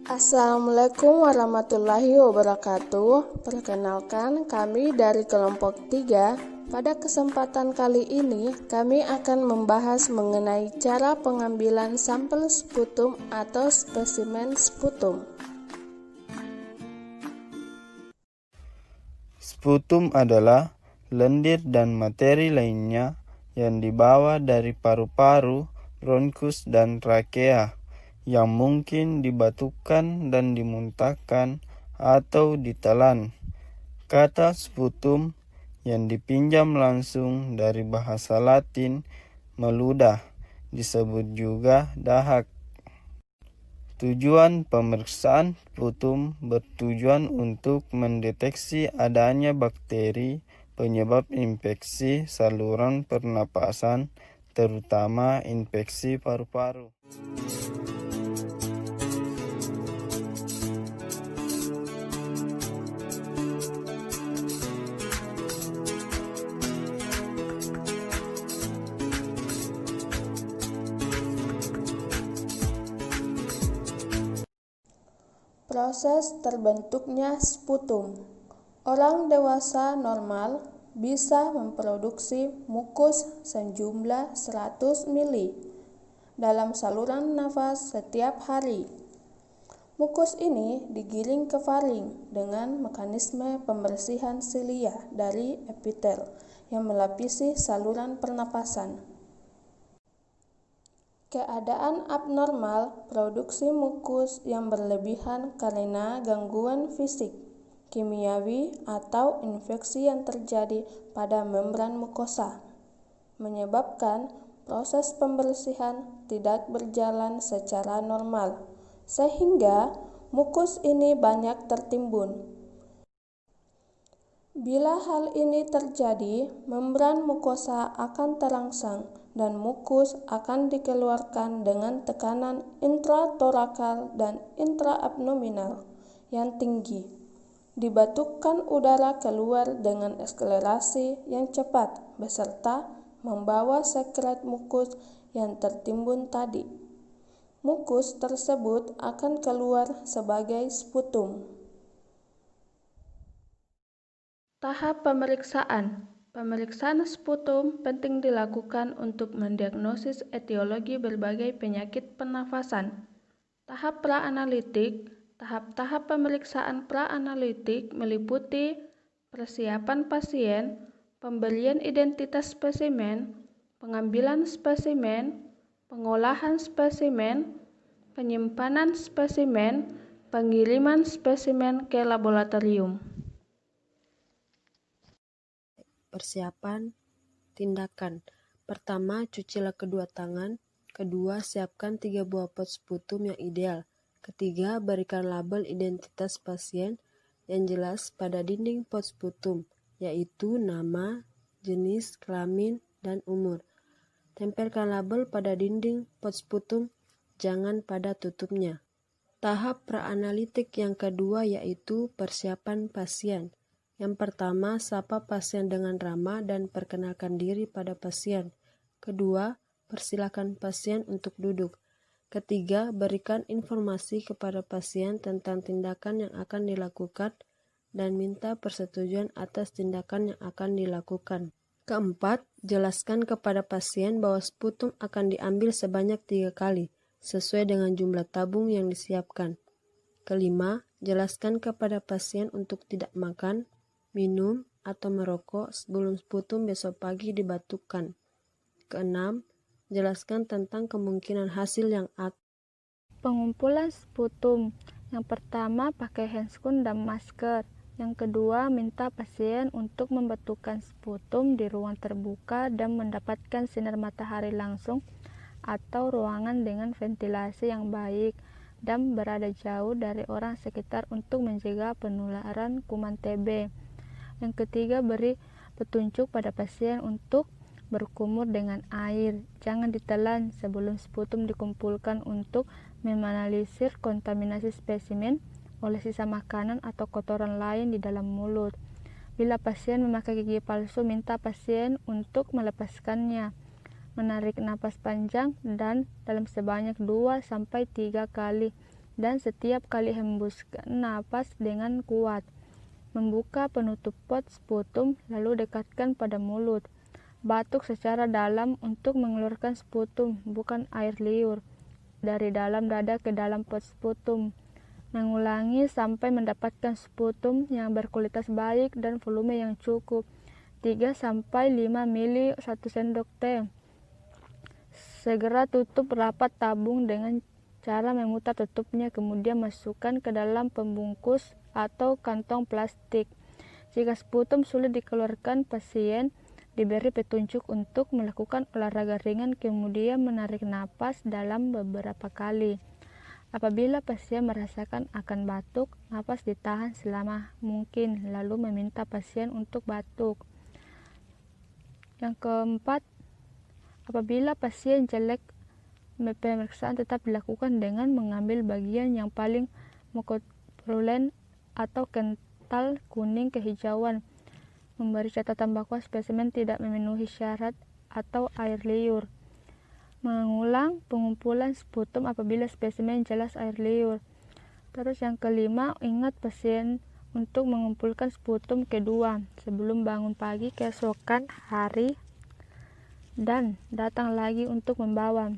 Assalamualaikum warahmatullahi wabarakatuh. Perkenalkan, kami dari kelompok 3. Pada kesempatan kali ini, kami akan membahas mengenai cara pengambilan sampel sputum atau spesimen sputum. Sputum adalah lendir dan materi lainnya yang dibawa dari paru-paru, bronkus, dan trakea yang mungkin dibatukan dan dimuntahkan atau ditelan. Kata sputum yang dipinjam langsung dari bahasa Latin meludah, disebut juga dahak. Tujuan pemeriksaan sputum bertujuan untuk mendeteksi adanya bakteri penyebab infeksi saluran pernapasan, terutama infeksi paru-paru. Proses terbentuknya sputum. Orang dewasa normal bisa memproduksi mukus sejumlah 100 ml dalam saluran nafas setiap hari. Mukus ini digiring ke faring dengan mekanisme pembersihan silia dari epitel yang melapisi saluran pernapasan. Keadaan abnormal produksi mukus yang berlebihan karena gangguan fisik, kimiawi, atau infeksi yang terjadi pada membran mukosa, menyebabkan proses pembersihan tidak berjalan secara normal, sehingga mukus ini banyak tertimbun. Bila hal ini terjadi, membran mukosa akan terangsang dan mukus akan dikeluarkan dengan tekanan intratorakal dan intraabdominal yang tinggi. Dibatukan udara keluar dengan akselerasi yang cepat beserta membawa sekret mukus yang tertimbun tadi. Mukus tersebut akan keluar sebagai sputum. Tahap pemeriksaan. Pemeriksaan sputum penting dilakukan untuk mendiagnosis etiologi berbagai penyakit pernafasan. Tahap praanalitik. Tahap-tahap pemeriksaan praanalitik meliputi persiapan pasien, pemberian identitas spesimen, pengambilan spesimen, pengolahan spesimen, penyimpanan spesimen, pengiriman spesimen ke laboratorium. Persiapan tindakan. Pertama, cucilah kedua tangan. Kedua, siapkan 3 buah pot sputum yang ideal. Ketiga, berikan label identitas pasien yang jelas pada dinding pot sputum, yaitu nama, jenis, kelamin, dan umur. Tempelkan label pada dinding pot sputum, jangan pada tutupnya. Tahap praanalitik yang kedua yaitu persiapan pasien. Yang pertama, sapa pasien dengan ramah dan perkenalkan diri pada pasien. Kedua, persilakan pasien untuk duduk. Ketiga, berikan informasi kepada pasien tentang tindakan yang akan dilakukan dan minta persetujuan atas tindakan yang akan dilakukan. Keempat, jelaskan kepada pasien bahwa sputum akan diambil sebanyak 3 kali, sesuai dengan jumlah tabung yang disiapkan. Kelima, jelaskan kepada pasien untuk tidak makan, minum, atau merokok sebelum sputum besok pagi dibatukan. Keenam, jelaskan tentang kemungkinan hasil yang Pengumpulan sputum. Yang pertama, pakai handscoon dan masker. Yang kedua, minta pasien untuk membatukan sputum di ruang terbuka dan mendapatkan sinar matahari langsung atau ruangan dengan ventilasi yang baik dan berada jauh dari orang sekitar untuk mencegah penularan kuman TB. Yang ketiga, beri petunjuk pada pasien untuk berkumur dengan air. Jangan ditelan sebelum sputum dikumpulkan untuk meminimalisir kontaminasi spesimen oleh sisa makanan atau kotoran lain di dalam mulut. Bila pasien memakai gigi palsu, minta pasien untuk melepaskannya. Menarik napas panjang dan dalam sebanyak 2-3 kali dan setiap kali hembuskan napas dengan kuat. Membuka penutup pot sputum lalu dekatkan pada mulut. Batuk secara dalam untuk mengeluarkan sputum, bukan air liur, dari dalam dada ke dalam pot sputum. Mengulangi sampai mendapatkan sputum yang berkualitas baik dan volume yang cukup, 3-5 ml 1 sendok teh. Segera tutup rapat tabung dengan cara memutar tutupnya, kemudian masukkan ke dalam pembungkus atau kantong plastik. Jika sputum sulit dikeluarkan, pasien diberi petunjuk untuk melakukan olahraga ringan, kemudian menarik napas dalam beberapa kali. Apabila pasien merasakan akan batuk, napas ditahan selama mungkin, lalu meminta pasien untuk batuk. Yang keempat, apabila pasien jelek, pemeriksaan tetap dilakukan dengan mengambil bagian yang paling mukopulen atau kental kuning kehijauan, memberi catatan bahwa spesimen tidak memenuhi syarat atau air liur, mengulang pengumpulan sputum apabila spesimen jelas air liur. Terus yang kelima, ingat pasien untuk mengumpulkan sputum kedua sebelum bangun pagi keesokan hari dan datang lagi untuk membawa.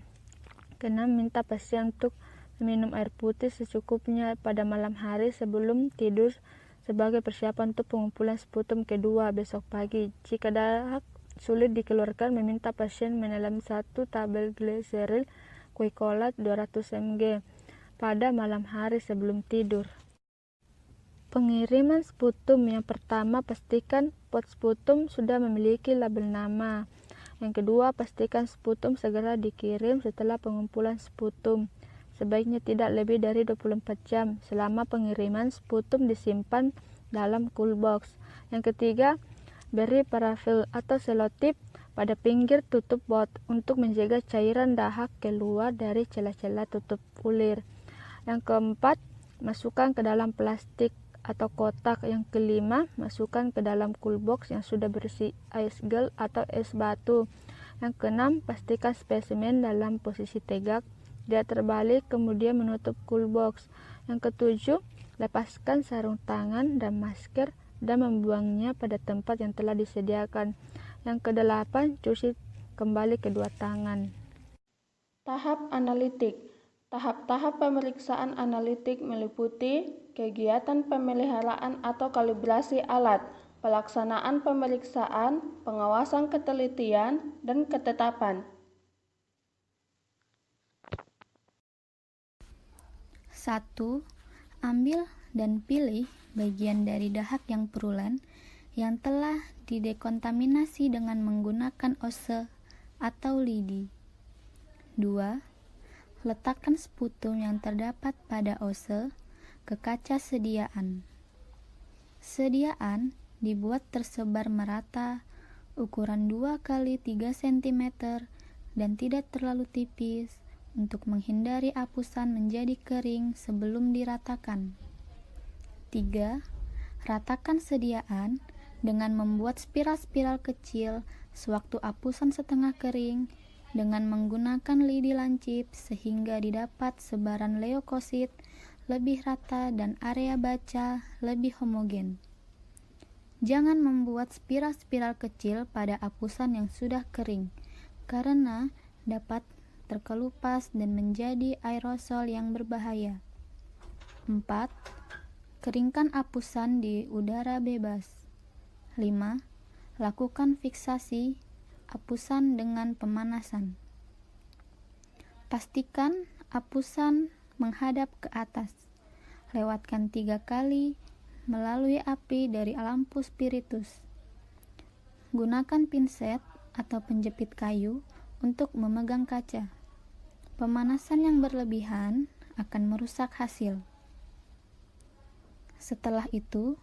Keenam, minta pasien untuk meminum air putih secukupnya pada malam hari sebelum tidur sebagai persiapan untuk pengumpulan sputum kedua besok pagi. Jika dahak sulit dikeluarkan, meminta pasien menelan 1 tabel glyceril quicolat 200 mg pada malam hari sebelum tidur. Pengiriman sputum yang pertama, pastikan pot sputum sudah memiliki label nama. Yang kedua, pastikan sputum segera dikirim setelah pengumpulan sputum. Sebaiknya tidak lebih dari 24 jam. Selama pengiriman, sputum disimpan dalam cool box. Yang ketiga, beri parafil atau selotip pada pinggir tutup bot untuk menjaga cairan dahak keluar dari celah-celah tutup ulir. Yang keempat, masukkan ke dalam plastik atau kotak. Yang kelima, masukkan ke dalam cool box yang sudah berisi ice gel atau es batu. Yang keenam, pastikan spesimen dalam posisi tegak, dia terbalik, kemudian menutup cool box. Yang ketujuh, lepaskan sarung tangan dan masker dan membuangnya pada tempat yang telah disediakan. Yang kedelapan, cuci kembali kedua tangan. Tahap analitik. Tahap-tahap pemeriksaan analitik meliputi kegiatan pemeliharaan atau kalibrasi alat, pelaksanaan pemeriksaan, pengawasan ketelitian, dan ketetapan. 1. Ambil dan pilih bagian dari dahak yang purulen yang telah didekontaminasi dengan menggunakan ose atau lidi. 2. Letakkan sputum yang terdapat pada ose ke kaca sediaan. Sediaan dibuat tersebar merata, ukuran 2x3 cm dan tidak terlalu tipis untuk menghindari apusan menjadi kering sebelum diratakan. 3. Ratakan sediaan dengan membuat spiral-spiral kecil sewaktu apusan setengah kering dengan menggunakan lidi lancip sehingga didapat sebaran leukosit lebih rata dan area baca lebih homogen. Jangan membuat spiral-spiral kecil pada apusan yang sudah kering karena dapat terkelupas dan menjadi aerosol yang berbahaya. 4. Keringkan apusan di udara bebas. 5. Lakukan fiksasi apusan dengan pemanasan. Pastikan apusan menghadap ke atas. Lewatkan 3 kali melalui api dari lampu spiritus. Gunakan pinset atau penjepit kayu untuk memegang kaca. Pemanasan yang berlebihan akan merusak hasil. Setelah itu,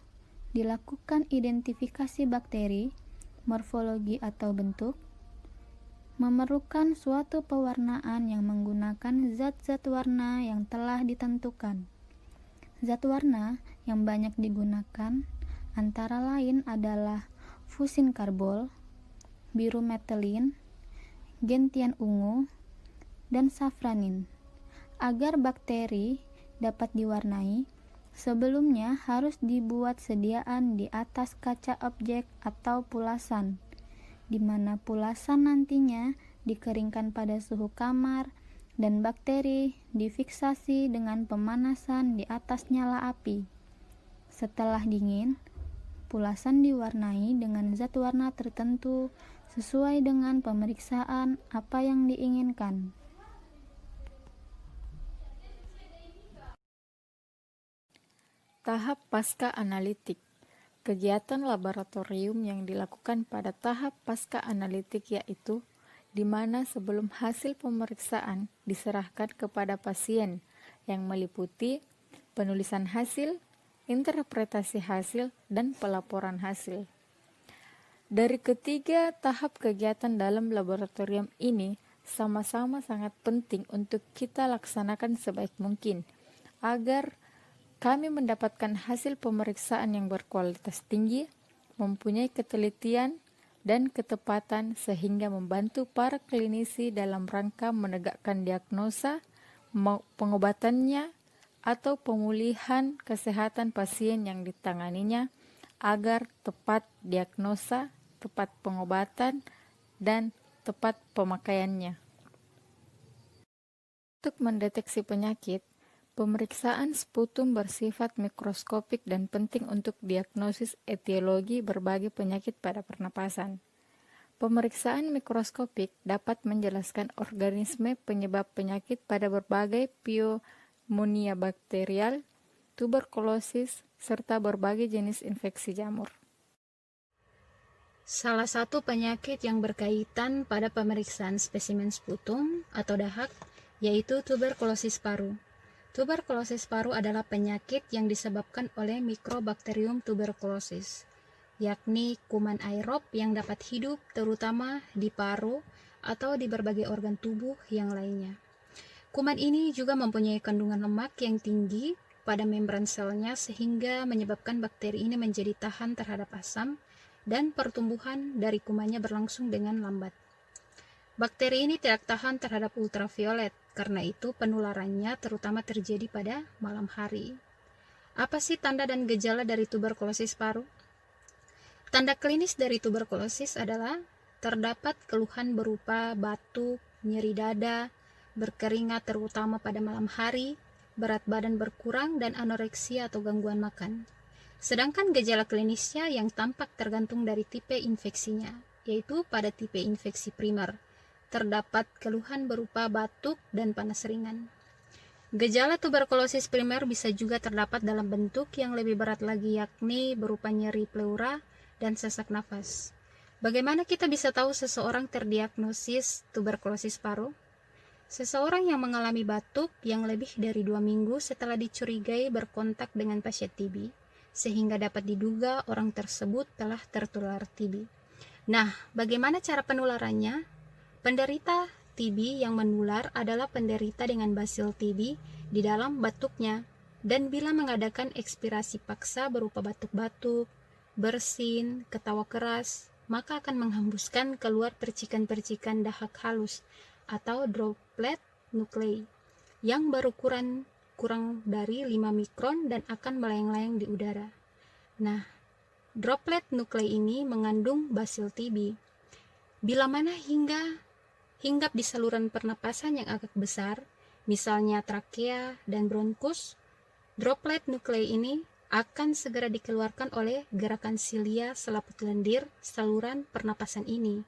dilakukan identifikasi bakteri, morfologi atau bentuk, memerlukan suatu pewarnaan yang menggunakan zat-zat warna yang telah ditentukan. Zat warna yang banyak digunakan antara lain adalah fusin karbol, biru metelin, gentian ungu, dan safranin, agar bakteri dapat diwarnai, sebelumnya harus dibuat sediaan di atas kaca objek atau pulasan, di mana pulasan nantinya dikeringkan pada suhu kamar dan bakteri difiksasi dengan pemanasan di atas nyala api. Setelah dingin, pulasan diwarnai dengan zat warna tertentu sesuai dengan pemeriksaan apa yang diinginkan. Tahap pasca analitik. Kegiatan laboratorium yang dilakukan pada tahap pasca analitik yaitu di mana sebelum hasil pemeriksaan diserahkan kepada pasien yang meliputi penulisan hasil, interpretasi hasil, dan pelaporan hasil. Dari ketiga tahap kegiatan dalam laboratorium ini sama-sama sangat penting untuk kita laksanakan sebaik mungkin agar kami mendapatkan hasil pemeriksaan yang berkualitas tinggi, mempunyai ketelitian dan ketepatan sehingga membantu para klinisi dalam rangka menegakkan diagnosa, pengobatannya, atau pemulihan kesehatan pasien yang ditanganinya agar tepat diagnosa, tepat pengobatan, dan tepat pemakaiannya. Untuk mendeteksi penyakit, pemeriksaan sputum bersifat mikroskopik dan penting untuk diagnosis etiologi berbagai penyakit pada pernapasan. Pemeriksaan mikroskopik dapat menjelaskan organisme penyebab penyakit pada berbagai pneumonia bakterial, tuberkulosis, serta berbagai jenis infeksi jamur. Salah satu penyakit yang berkaitan pada pemeriksaan spesimen sputum atau dahak yaitu tuberkulosis paru. Tuberkulosis paru adalah penyakit yang disebabkan oleh Mycobacterium tuberculosis, yakni kuman aerob yang dapat hidup terutama di paru atau di berbagai organ tubuh yang lainnya. Kuman ini juga mempunyai kandungan lemak yang tinggi pada membran selnya sehingga menyebabkan bakteri ini menjadi tahan terhadap asam dan pertumbuhan dari kumannya berlangsung dengan lambat. Bakteri ini tidak tahan terhadap ultraviolet, karena itu penularannya terutama terjadi pada malam hari. Apa sih tanda dan gejala dari tuberkulosis paru? Tanda klinis dari tuberkulosis adalah terdapat keluhan berupa batuk, nyeri dada, berkeringat terutama pada malam hari, berat badan berkurang, dan anoreksia atau gangguan makan. Sedangkan gejala klinisnya yang tampak tergantung dari tipe infeksinya, yaitu pada tipe infeksi primer, terdapat keluhan berupa batuk dan panas ringan. Gejala tuberkulosis primer bisa juga terdapat dalam bentuk yang lebih berat lagi, yakni berupa nyeri pleura dan sesak nafas. Bagaimana kita bisa tahu seseorang terdiagnosis tuberkulosis paru? Seseorang yang mengalami batuk yang lebih dari 2 minggu setelah dicurigai berkontak dengan pasien TB, sehingga dapat diduga orang tersebut telah tertular TB. Nah, bagaimana cara penularannya? Penderita TB yang menular adalah penderita dengan basil TB di dalam batuknya, dan bila mengadakan ekspirasi paksa berupa batuk-batuk, bersin, ketawa keras, maka akan menghembuskan keluar percikan-percikan dahak halus atau droplet nuklei yang berukuran kurang dari 5 mikron dan akan melayang-layang di udara. Nah, droplet nuklei ini mengandung basil TB. Bila mana hinggap di saluran pernapasan yang agak besar, misalnya trakea dan bronkus, droplet nuklei ini akan segera dikeluarkan oleh gerakan silia selaput lendir saluran pernapasan ini.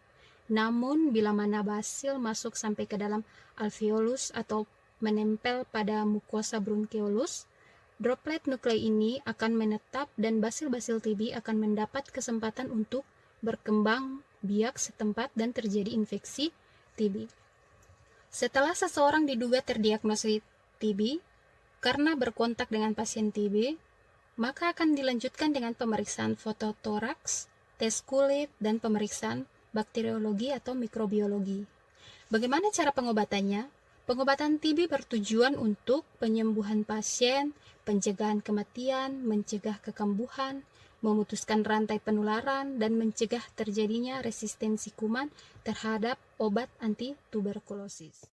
Namun, bila mana basil masuk sampai ke dalam alveolus atau menempel pada mukosa bronkeolus, droplet nuklei ini akan menetap dan basil-basil TB akan mendapat kesempatan untuk berkembang biak setempat dan terjadi infeksi TB. Setelah seseorang diduga terdiagnosis TB karena berkontak dengan pasien TB, maka akan dilanjutkan dengan pemeriksaan fototoraks, tes kulit, dan pemeriksaan bakteriologi atau mikrobiologi. Bagaimana cara pengobatannya? Pengobatan TB bertujuan untuk penyembuhan pasien, pencegahan kematian, mencegah kekambuhan, memutuskan rantai penularan, dan mencegah terjadinya resistensi kuman terhadap obat anti tuberkulosis.